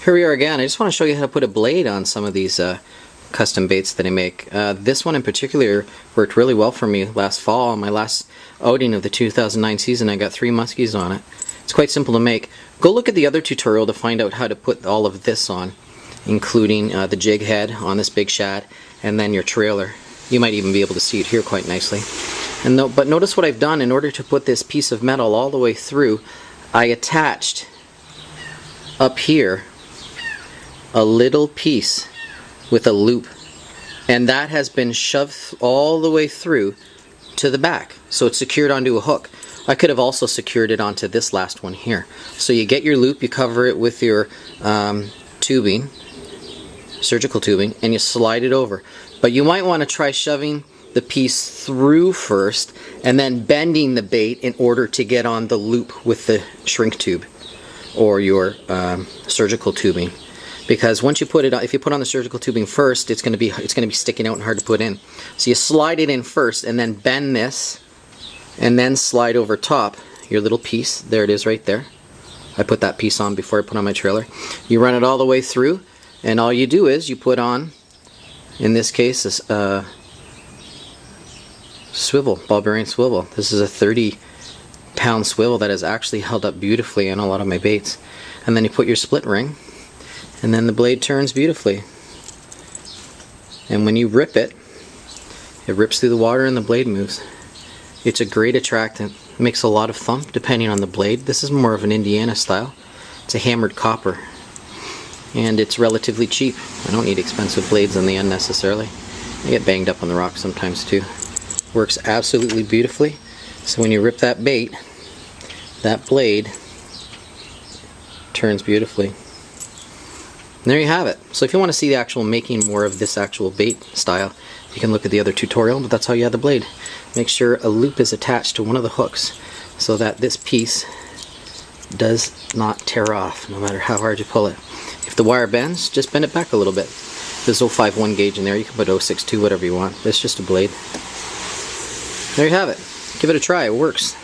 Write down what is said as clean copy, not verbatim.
Here we are again. I just want to show you how to put a blade on some of these custom baits that I make. This one in particular worked really well for me last fall. On my last outing of the 2009 season, I got 3 muskies on it. It's quite simple to make. Go look at the other tutorial to find out how to put all of this on, including the jig head on this big shad and then your trailer. You might even be able to see it here quite nicely. But notice what I've done. In order to put this piece of metal all the way through, I attached up here a little piece with a loop, and that has been shoved all the way through to the back, so it's secured onto a hook. I could have also secured it onto this last one here. So you get your loop, you cover it with your tubing, surgical tubing, and you slide it over. But you might want to try shoving the piece through first and then bending the bait in order to get on the loop with the shrink tube or your surgical tubing. Because once you put it on, if you put on the surgical tubing first, it's going to be sticking out and hard to put in. So you slide it in first and then bend this and then slide over top your little piece. There it is right there. I put that piece on before I put on my trailer. You run it all the way through, and all you do is you put on, in this case, this swivel, ball bearing swivel. This is a 30-pound swivel that has actually held up beautifully on a lot of my baits. And then you put your split ring, and then the blade turns beautifully. And when you rip it, it rips through the water and the blade moves. It's a great attractant. It makes a lot of thump depending on the blade. This is more of an Indiana style. It's a hammered copper. And it's relatively cheap. I don't need expensive blades in the end necessarily. I get banged up on the rocks sometimes too. Works absolutely beautifully. So when you rip that bait, that blade turns beautifully. And there you have it. So if you want to see the actual making more of this actual bait style, you can look at the other tutorial, but that's how you add the blade. Make sure a loop is attached to one of the hooks so that this piece does not tear off no matter how hard you pull it. If the wire bends, just bend it back a little bit. There's 0.51 gauge in there. You can put 0.62, whatever you want. It's just a blade. There you have it. Give it a try. It works.